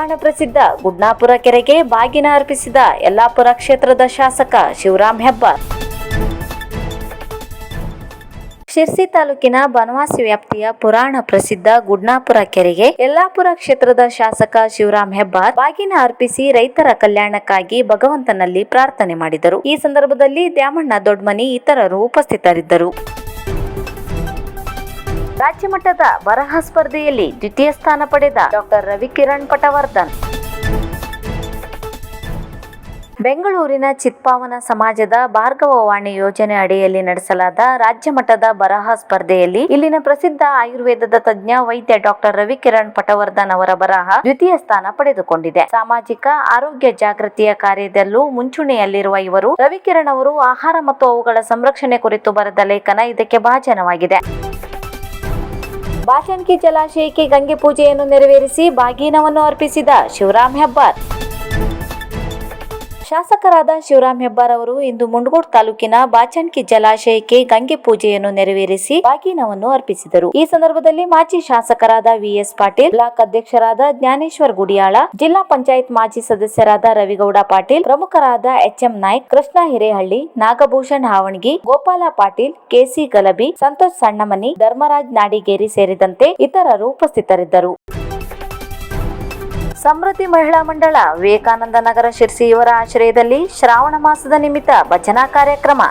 ಪುರಾಣ ಪ್ರಸಿದ್ಧ ಗುಡ್ನಾಪುರ ಕೆರೆಗೆ ಬಾಗಿನ ಅರ್ಪಿಸಿದ ಯಲ್ಲಾಪುರ ಕ್ಷೇತ್ರದ ಶಾಸಕ ಶಿವರಾಮ್ ಹೆಬ್ಬಾರ್. ಶಿರ್ಸಿ ತಾಲೂಕಿನ ಬನವಾಸಿ ವ್ಯಾಪ್ತಿಯ ಪುರಾಣ ಪ್ರಸಿದ್ಧ ಗುಡ್ನಾಪುರ ಕೆರೆಗೆ ಯಲ್ಲಾಪುರ ಕ್ಷೇತ್ರದ ಶಾಸಕ ಶಿವರಾಮ್ ಹೆಬ್ಬಾರ್ ಬಾಗಿನ ಅರ್ಪಿಸಿ ರೈತರ ಕಲ್ಯಾಣಕ್ಕಾಗಿ ಭಗವಂತನಲ್ಲಿ ಪ್ರಾರ್ಥನೆ ಮಾಡಿದರು. ಈ ಸಂದರ್ಭದಲ್ಲಿ ದ್ಯಾಮಣ್ಣ ದೊಡ್ಮನಿ ಇತರರು ಉಪಸ್ಥಿತರಿದ್ದರು. ರಾಜ್ಯ ಮಟ್ಟದ ಬರಹ ಸ್ಪರ್ಧೆಯಲ್ಲಿ ದ್ವಿತೀಯ ಸ್ಥಾನ ಪಡೆದ ಡಾಕ್ಟರ್ ರವಿಕಿರಣ್ ಪಟವರ್ಧನ್. ಬೆಂಗಳೂರಿನ ಚಿತ್ಪಾವನ ಸಮಾಜದ ಭಾರ್ಗವವಾಣಿ ಯೋಜನೆ ಅಡಿಯಲ್ಲಿ ನಡೆಸಲಾದ ರಾಜ್ಯ ಮಟ್ಟದ ಬರಹ ಸ್ಪರ್ಧೆಯಲ್ಲಿ ಇಲ್ಲಿನ ಪ್ರಸಿದ್ಧ ಆಯುರ್ವೇದದ ತಜ್ಞ ವೈದ್ಯ ಡಾಕ್ಟರ್ ರವಿಕಿರಣ್ ಪಟವರ್ಧನ್ ಅವರ ಬರಹ ದ್ವಿತೀಯ ಸ್ಥಾನ ಪಡೆದುಕೊಂಡಿದೆ. ಸಾಮಾಜಿಕ ಆರೋಗ್ಯ ಜಾಗೃತಿಯ ಕಾರ್ಯದಲ್ಲೂ ಮುಂಚೂಣಿಯಲ್ಲಿರುವ ಇವರು ರವಿಕಿರಣ್ ಅವರು ಆಹಾರ ಮತ್ತು ಅವುಗಳ ಸಂರಕ್ಷಣೆ ಕುರಿತು ಬರೆದ ಲೇಖನ ಇದಕ್ಕೆ ಭಾಜನವಾಗಿದೆ. ಬಾಚನ್ಕಿ ಜಲಾಶಯಕ್ಕೆ ಗಂಗೆ ಪೂಜೆಯನ್ನು ನೆರವೇರಿಸಿ ಬಾಗಿನವನ್ನು ಅರ್ಪಿಸಿದ ಶಿವರಾಮ್ ಹೆಬ್ಬಾರ್. ಶಾಸಕರಾದ ಶಿವರಾಮ್ ಹೆಬ್ಬಾರ್ ಅವರು ಇಂದು ಮುಂಡಗೋಡ್ ತಾಲೂಕಿನ ಬಾಚನ್ಕಿ ಜಲಾಶಯಕ್ಕೆ ಗಂಗೆ ಪೂಜೆಯನ್ನು ನೆರವೇರಿಸಿ ಬಾಗಿನವನ್ನು ಅರ್ಪಿಸಿದರು. ಈ ಸಂದರ್ಭದಲ್ಲಿ ಮಾಜಿ ಶಾಸಕರಾದ ವಿಎಸ್ ಪಾಟೀಲ್, ಬ್ಲಾಕ್ ಅಧ್ಯಕ್ಷರಾದ ಜ್ಞಾನೇಶ್ವರ್ ಗುಡಿಯಾಳ, ಜಿಲ್ಲಾ ಪಂಚಾಯತ್ ಮಾಜಿ ಸದಸ್ಯರಾದ ರವಿಗೌಡ ಪಾಟೀಲ್, ಪ್ರಮುಖರಾದ ಎಚ್ಎಂ ನಾಯ್ಕ್, ಕೃಷ್ಣ ಹಿರೇಹಳ್ಳಿ, ನಾಗಭೂಷಣ್ ಹಾವಣಗಿ, ಗೋಪಾಲ ಪಾಟೀಲ್, ಕೆಸಿ ಗಲಬಿ, ಸಂತೋಷ್ ಸಣ್ಣಮನಿ, ಧರ್ಮರಾಜ್ ನಾಡಿಗೇರಿ ಸೇರಿದಂತೆ ಇತರರು ಉಪಸ್ಥಿತರಿದ್ದರು. ಸಮೃದ್ಧಿ ಮಹಿಳಾ ಮಂಡಳ ವಿವೇಕಾನಂದ ನಗರ ಶಿರ್ಸಿ ಇವರ ಆಶ್ರಯದಲ್ಲಿ ಶ್ರಾವಣ ಮಾಸದ ನಿಮಿತ್ತ ಭಜನಾ ಕಾರ್ಯಕ್ರಮ.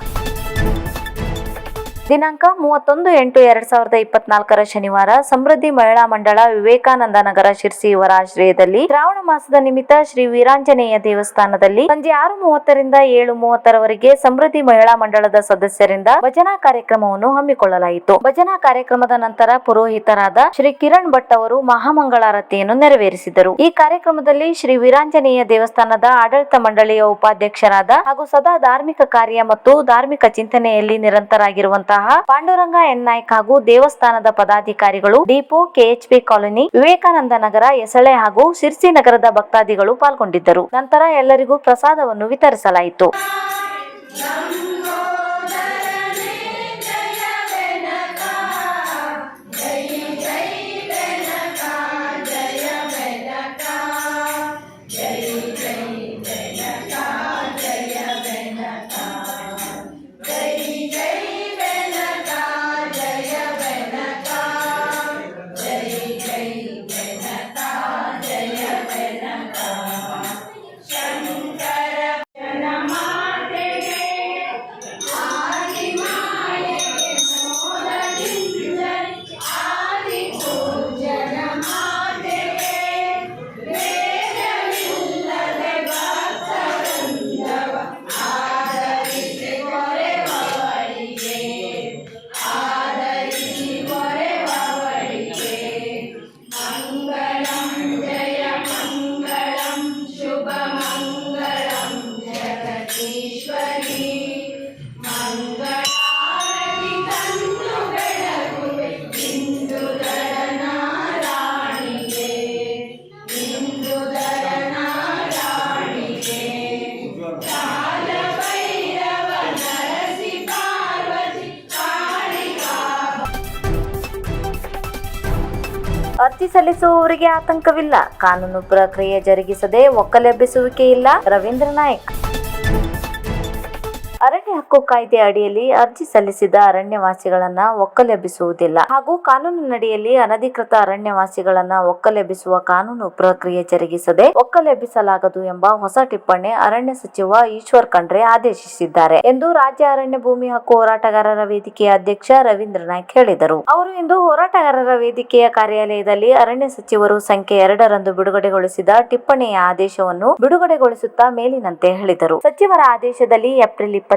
ದಿನಾಂಕ 31/8/2024 ಶನಿವಾರ ಸಮೃದ್ಧಿ ಮಹಿಳಾ ಮಂಡಳ ವಿವೇಕಾನಂದ ನಗರ ಶಿರ್ಸಿ ಇವರ ಆಶ್ರಯದಲ್ಲಿ ಶ್ರಾವಣ ಮಾಸದ ನಿಮಿತ್ತ ಶ್ರೀ ವೀರಾಂಜನೇಯ ದೇವಸ್ಥಾನದಲ್ಲಿ ಸಂಜೆ 6:30 ರಿಂದ 7:30 ಸಮೃದ್ಧಿ ಮಹಿಳಾ ಮಂಡಳದ ಸದಸ್ಯರಿಂದ ಭಜನಾ ಕಾರ್ಯಕ್ರಮವನ್ನು ಹಮ್ಮಿಕೊಳ್ಳಲಾಯಿತು. ಭಜನಾ ಕಾರ್ಯಕ್ರಮದ ನಂತರ ಪುರೋಹಿತರಾದ ಶ್ರೀ ಕಿರಣ್ ಭಟ್ ಅವರು ಮಹಾಮಂಗಳಾರತಿಯನ್ನು ನೆರವೇರಿಸಿದರು. ಈ ಕಾರ್ಯಕ್ರಮದಲ್ಲಿ ಶ್ರೀ ವೀರಾಂಜನೇಯ ದೇವಸ್ಥಾನದ ಆಡಳಿತ ಮಂಡಳಿಯ ಉಪಾಧ್ಯಕ್ಷರಾದ ಹಾಗೂ ಸದಾ ಧಾರ್ಮಿಕ ಕಾರ್ಯ ಮತ್ತು ಧಾರ್ಮಿಕ ಚಿಂತನೆಯಲ್ಲಿ ನಿರಂತರಾಗಿರುವಂತಹ ಪಾಂಡುರಂಗ ಎನ್ ನಾಯ್ಕ್ ಹಾಗೂ ದೇವಸ್ಥಾನದ ಪದಾಧಿಕಾರಿಗಳು, ಡಿಪೋ, ಕೆಎಚ್ಪಿ ಕಾಲೋನಿ, ವಿವೇಕಾನಂದ ನಗರ, ಎಸಳೆ ಹಾಗೂ ಶಿರ್ಸಿ ನಗರದ ಭಕ್ತಾದಿಗಳು ಪಾಲ್ಗೊಂಡಿದ್ದರು. ನಂತರ ಎಲ್ಲರಿಗೂ ಪ್ರಸಾದವನ್ನು ವಿತರಿಸಲಾಯಿತು. ಅರ್ಜಿ ಸಲ್ಲಿಸುವವರಿಗೆ ಆತಂಕವಿಲ್ಲ, ಕಾನೂನು ಪ್ರಕ್ರಿಯೆ ಜರುಗಿಸದೆ ಒಕ್ಕಲೆಬ್ಬಿಸುವಿಕೆ ಇಲ್ಲ. ರವೀಂದ್ರ ನಾಯ್ಕ್. ಅರಣ್ಯ ಹಕ್ಕು ಕಾಯ್ದೆ ಅಡಿಯಲ್ಲಿ ಅರ್ಜಿ ಸಲ್ಲಿಸಿದ ಅರಣ್ಯವಾಸಿಗಳನ್ನ ಒಕ್ಕಲೆಬ್ಬಿಸುವುದಿಲ್ಲ ಹಾಗೂ ಕಾನೂನಿನಡಿಯಲ್ಲಿ ಅನಧಿಕೃತ ಅರಣ್ಯವಾಸಿಗಳನ್ನ ಒಕ್ಕಲೆಬ್ಬಿಸುವ ಕಾನೂನು ಪ್ರಕ್ರಿಯೆ ಜರುಗಿಸದೆ ಒಕ್ಕಲೆಬ್ಬಿಸಲಾಗದು ಎಂಬ ಹೊಸ ಟಿಪ್ಪಣಿ ಅರಣ್ಯ ಸಚಿವ ಈಶ್ವರ್ ಖಂಡ್ರೆ ಆದೇಶಿಸಿದ್ದಾರೆ ಎಂದು ರಾಜ್ಯ ಅರಣ್ಯ ಭೂಮಿ ಹಕ್ಕು ಹೋರಾಟಗಾರರ ವೇದಿಕೆಯ ಅಧ್ಯಕ್ಷ ರವೀಂದ್ರ ನಾಯ್ಕ್ ಹೇಳಿದರು. ಅವರು ಇಂದು ಹೋರಾಟಗಾರರ ವೇದಿಕೆಯ ಕಾರ್ಯಾಲಯದಲ್ಲಿ ಅರಣ್ಯ ಸಚಿವರು ಸಂಖ್ಯೆ 2ರಂದು ಬಿಡುಗಡೆಗೊಳಿಸಿದ ಟಿಪ್ಪಣಿಯ ಆದೇಶವನ್ನು ಬಿಡುಗಡೆಗೊಳಿಸುತ್ತಾ ಮೇಲಿನಂತೆ ಹೇಳಿದರು. ಸಚಿವರ ಆದೇಶದಲ್ಲಿ ಏಪ್ರಿಲ್ 27,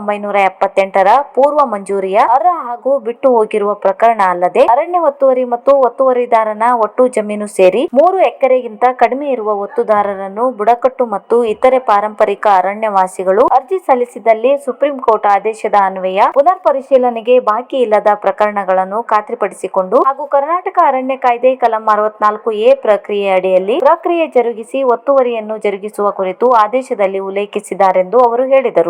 1978ರ ಪೂರ್ವ ಮಂಜೂರಿಯ ಅರ್ಹ ಹಾಗೂ ಬಿಟ್ಟು ಹೋಗಿರುವ ಪ್ರಕರಣ ಅಲ್ಲದೆ ಅರಣ್ಯ ಒತ್ತುವರಿ ಮತ್ತು ಒತ್ತುವರಿದಾರನ ಒಟ್ಟು ಜಮೀನು ಸೇರಿ 3 ಎಕರೆಗಿಂತ ಕಡಿಮೆ ಇರುವ ಒತ್ತುದಾರರನ್ನು ಬುಡಕಟ್ಟು ಮತ್ತು ಇತರೆ ಪಾರಂಪರಿಕ ಅರಣ್ಯವಾಸಿಗಳು ಅರ್ಜಿ ಸಲ್ಲಿಸಿದಲ್ಲಿ ಸುಪ್ರೀಂ ಕೋರ್ಟ್ ಆದೇಶದ ಅನ್ವಯ ಪುನರ್ ಪರಿಶೀಲನೆಗೆ ಬಾಕಿ ಇಲ್ಲದ ಪ್ರಕರಣಗಳನ್ನು ಖಾತ್ರಿಪಡಿಸಿಕೊಂಡು ಹಾಗೂ ಕರ್ನಾಟಕ ಅರಣ್ಯ ಕಾಯ್ದೆ ಕಲಂ 64A ಪ್ರಕ್ರಿಯೆ ಅಡಿಯಲ್ಲಿ ಪ್ರಕ್ರಿಯೆ ಜರುಗಿಸಿ ಒತ್ತುವರಿಯನ್ನು ಜರುಗಿಸುವ ಕುರಿತು ಆದೇಶದಲ್ಲಿ ಉಲ್ಲೇಖಿಸಿದ್ದಾರೆಂದು ಅವರು ಹೇಳಿದರು.